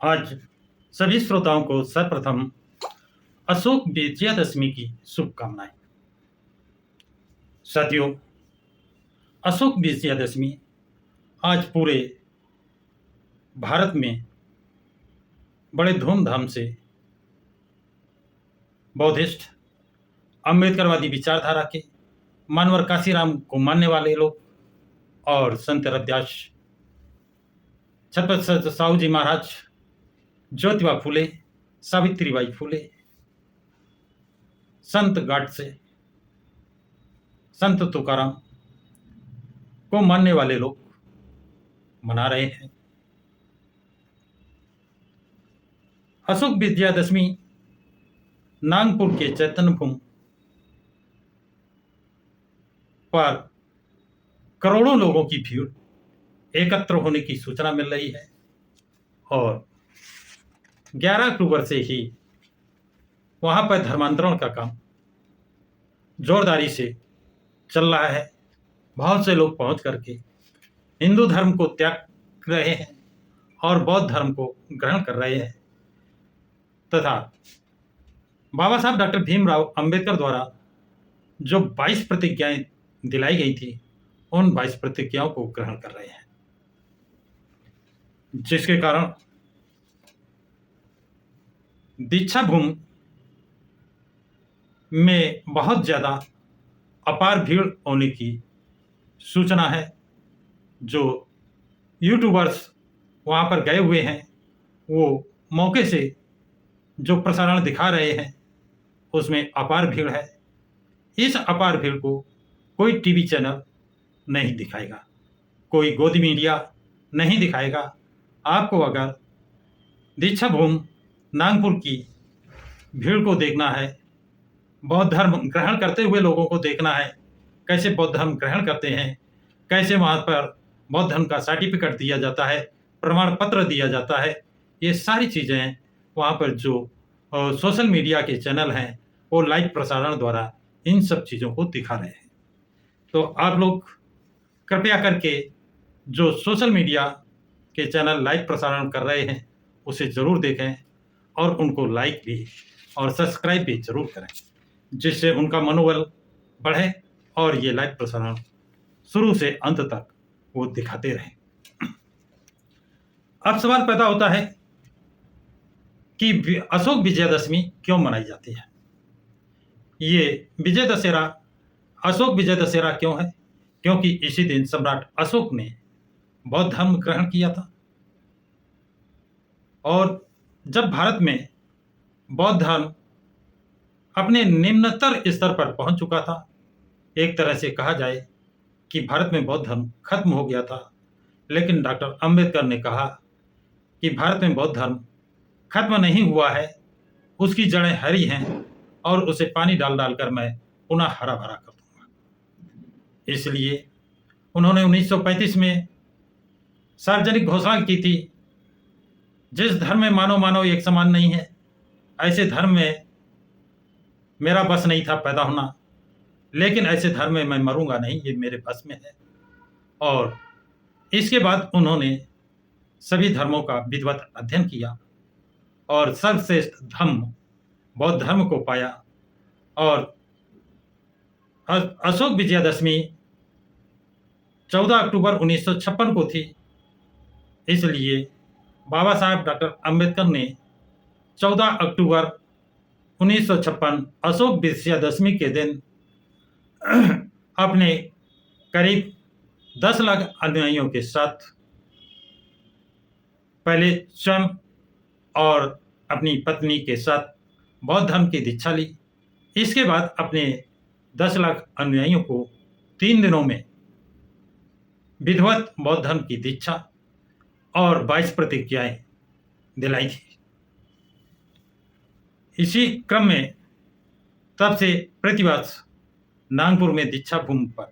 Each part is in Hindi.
आज सभी श्रोताओं को सर्वप्रथम अशोक विजयादशमी की शुभकामनाएं। साथियों, अशोक विजयादशमी आज पूरे भारत में बड़े धूमधाम से बौद्धिस्ट अम्बेडकरवादी विचारधारा के मानवर काशीराम को मानने वाले लोग और संत रविदास, छत्रपति साहू जी महाराज, ज्योतिबा फूले, सावित्रीबाई फूले, संत गाडसे, संत तुकाराम को मानने वाले लोग मना रहे हैं। अशोक विजयादशमी नागपुर के चैतन्य भूमि पर करोड़ों लोगों की भीड़ एकत्र होने की सूचना मिल रही है और 11 अक्टूबर से ही वहां पर धर्मांतरण का काम जोरदारी से चल रहा है। बहुत से लोग पहुंच करके हिंदू धर्म को त्याग रहे हैं और बौद्ध धर्म को ग्रहण कर रहे हैं तथा बाबा साहब डॉक्टर भीमराव अंबेडकर द्वारा जो 22 प्रतिज्ञाएं दिलाई गई थी उन 22 प्रतिज्ञाओं को ग्रहण कर रहे हैं, जिसके कारण दीक्षा भूमि में बहुत ज्यादा अपार भीड़ होने की सूचना है। जो यूट्यूबर्स वहां पर गए हुए हैं वो मौके से जो प्रसारण दिखा रहे हैं उसमें अपार भीड़ है। इस अपार भीड़ को कोई टीवी चैनल नहीं दिखाएगा, कोई गोदी मीडिया नहीं दिखाएगा। आपको अगर दीक्षा भूमि नागपुर की भीड़ को देखना है, बौद्ध धर्म ग्रहण करते हुए लोगों को देखना है, कैसे बौद्ध धर्म ग्रहण करते हैं, कैसे वहाँ पर बौद्ध धर्म का सर्टिफिकेट दिया जाता है, प्रमाण पत्र दिया जाता है, ये सारी चीज़ें वहाँ पर जो सोशल मीडिया के चैनल हैं वो लाइव प्रसारण द्वारा इन सब चीज़ों को दिखा रहे हैं। तो आप लोग कृपया करके जो सोशल मीडिया के चैनल लाइव प्रसारण कर रहे हैं उसे ज़रूर देखें और उनको लाइक भी और सब्सक्राइब भी ज़रूर करें, जिससे उनका मनोबल बढ़े और ये लाइव प्रसारण शुरू से अंत तक वो दिखाते रहें। अब सवाल पैदा होता है कि अशोक विजयादशमी क्यों मनाई जाती है। ये विजय दशहरा, अशोक विजय दशहरा क्यों है? क्योंकि इसी दिन सम्राट अशोक ने बौद्ध धर्म ग्रहण किया था और जब भारत में बौद्ध धर्म अपने निम्नतर स्तर पर पहुंच चुका था, एक तरह से कहा जाए कि भारत में बौद्ध धर्म खत्म हो गया था, लेकिन डॉक्टर अंबेडकर ने कहा कि भारत में बौद्ध धर्म खत्म नहीं हुआ है, उसकी जड़ें हरी हैं और उसे पानी डाल डालकर मैं पुनः हरा भरा कर दूंगा। इसलिए उन्होंने 1935 में सार्वजनिक घोषणा की थी, जिस धर्म में मानव मानव एक समान नहीं है, ऐसे धर्म में मेरा बस नहीं था पैदा होना, लेकिन ऐसे धर्म में मैं मरूंगा नहीं, ये मेरे बस में है। और इसके बाद उन्होंने सभी धर्मों का विधिवत अध्ययन किया और सर्वश्रेष्ठ धर्म बौद्ध धर्म को पाया। और अशोक विजयादशमी 14 अक्टूबर 1956 को थी, इसलिए बाबा साहब डॉक्टर अंबेडकर ने 14 अक्टूबर 1956 अशोक विजयादशमी के दिन अपने करीब 10 लाख अनुयायियों के साथ पहले स्वयं और अपनी पत्नी के साथ बौद्ध धर्म की दीक्षा ली। इसके बाद अपने 10 लाख अनुयायियों को 3 दिनों में विधिवत बौद्ध धर्म की दीक्षा और 22 प्रतिज्ञाएं दिलाई थी। इसी क्रम में तब से प्रतिवर्ष नागपुर में दीक्षा भूमि पर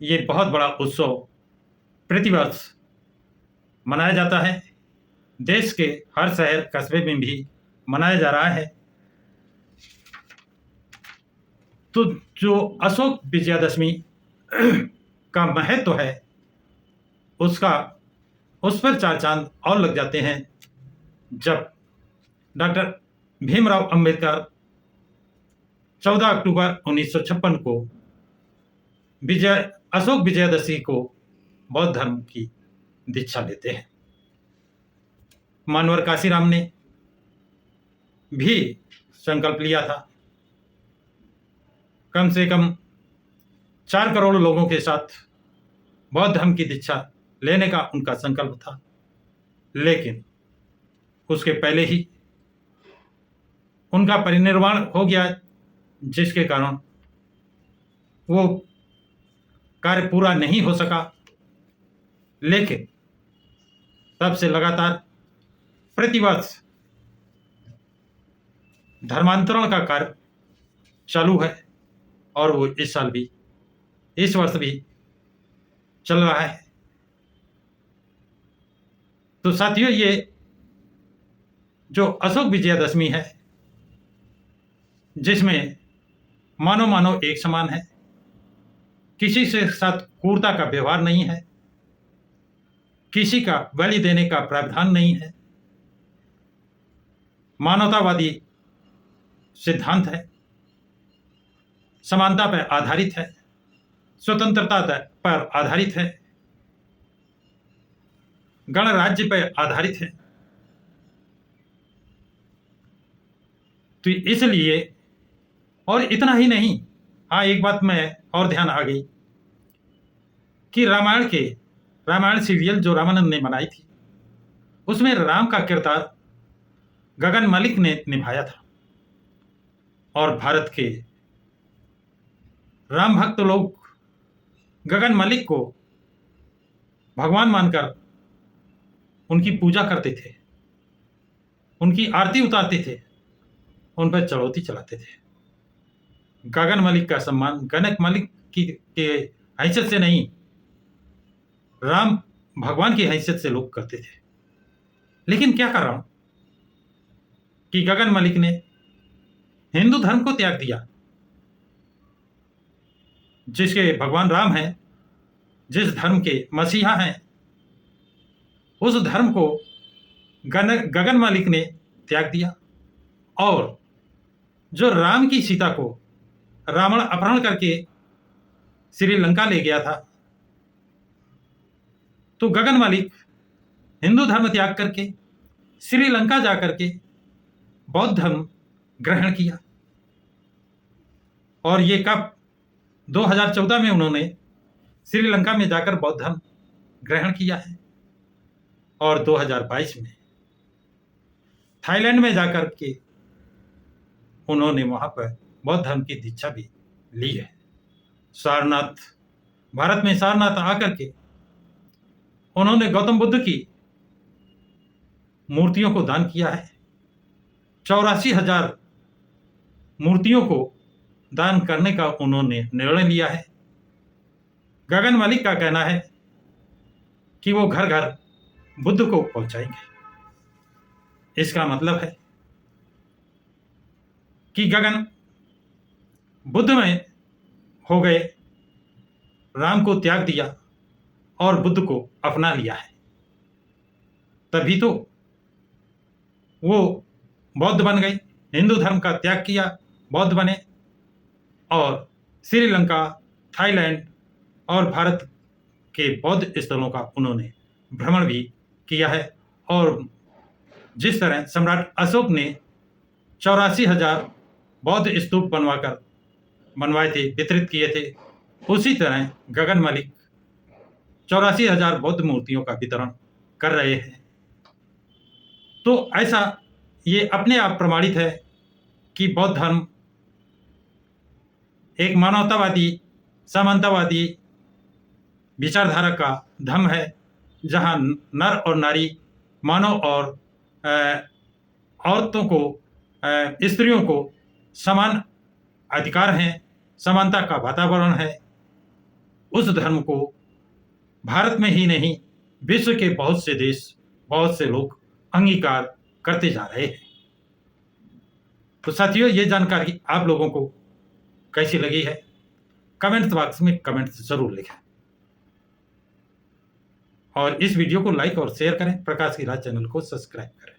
ये बहुत बड़ा उत्सव प्रतिवर्ष मनाया जाता है। देश के हर शहर कस्बे में भी मनाया जा रहा है। तो जो अशोक विजयादशमी का महत्व है उसका उस पर 4 चांद और लग जाते हैं जब डॉक्टर भीमराव अंबेडकर 14 अक्टूबर 1956 को अशोक विजयदशमी को बौद्ध धर्म की दीक्षा लेते हैं। मानवर काशीराम ने भी संकल्प लिया था। कम से कम 4 करोड़ लोगों के साथ बौद्ध धर्म की दीक्षा लेने का उनका संकल्प था, लेकिन उसके पहले ही उनका परिनिर्वाण हो गया, जिसके कारण वो कार्य पूरा नहीं हो सका। लेकिन तब से लगातार प्रतिवर्ष धर्मांतरण का कार्य चालू है और वो इस वर्ष भी चल रहा है। तो साथियों, ये जो अशोक विजयदशमी है, जिसमें मानव एक समान है, किसी से साथ क्रूरता का व्यवहार नहीं है, किसी का बलि देने का प्रावधान नहीं है, मानवतावादी सिद्धांत है, समानता पर आधारित है, स्वतंत्रता पर आधारित है, गणराज्य पर आधारित है। तो इसलिए, और इतना ही नहीं, हाँ, एक बात में और ध्यान आ गई कि रामायण सीरियल जो रामानंद ने बनाई थी, उसमें राम का किरदार गगन मलिक ने निभाया था। और भारत के राम भक्त लोग गगन मलिक को भगवान मानकर उनकी पूजा करते थे, उनकी आरती उतारते थे, उन पर चढ़ौती चलाते थे। गगन मलिक का सम्मान गणक मलिक के हैसियत से नहीं, राम भगवान की हैसियत से लोग करते थे। लेकिन क्या कारण कि गगन मलिक ने हिंदू धर्म को त्याग दिया, जिसके भगवान राम हैं, जिस धर्म के मसीहा हैं, उस धर्म को गगन मलिक ने त्याग दिया। और जो राम की सीता को रावण अपहरण करके श्रीलंका ले गया था, तो गगन मलिक हिंदू धर्म त्याग करके श्रीलंका जाकर के बौद्ध धर्म ग्रहण किया। और ये कब? 2014 में उन्होंने श्रीलंका में जाकर बौद्ध धर्म ग्रहण किया है। और 2022 में थाईलैंड में जाकर के उन्होंने वहां पर बौद्ध धर्म की दीक्षा भी ली है। सारनाथ, भारत में सारनाथ आकर के उन्होंने गौतम बुद्ध की मूर्तियों को दान किया है। 84,000 मूर्तियों को दान करने का उन्होंने निर्णय लिया है। गगन मलिक का कहना है कि वो घर घर बुद्ध को पहुंचाएंगे। इसका मतलब है कि गगन बुद्ध में हो गए, राम को त्याग दिया और बुद्ध को अपना लिया है। तभी तो वो बौद्ध बन गए, हिंदू धर्म का त्याग किया, बौद्ध बने, और श्रीलंका, थाईलैंड और भारत के बौद्ध स्थलों का उन्होंने भ्रमण भी किया है। और जिस तरह सम्राट अशोक ने 84,000 बौद्ध स्तूप बनवाए थे, वितरित किए थे, उसी तरह गगन मलिक 84,000 बौद्ध मूर्तियों का वितरण कर रहे हैं। तो ऐसा ये अपने आप प्रमाणित है कि बौद्ध धर्म एक मानवतावादी, समानतावादी विचारधारा का धर्म है, जहां नर और नारी, मानव और औरतों को, स्त्रियों को समान अधिकार हैं, समानता का वातावरण है। उस धर्म को भारत में ही नहीं, विश्व के बहुत से देश, बहुत से लोग अंगीकार करते जा रहे हैं। तो साथियों, ये जानकारी आप लोगों को कैसी लगी है, कमेंट बॉक्स में कमेंट जरूर लिखें। और इस वीडियो को लाइक और शेयर करें, प्रकाश की राज चैनल को सब्सक्राइब करें।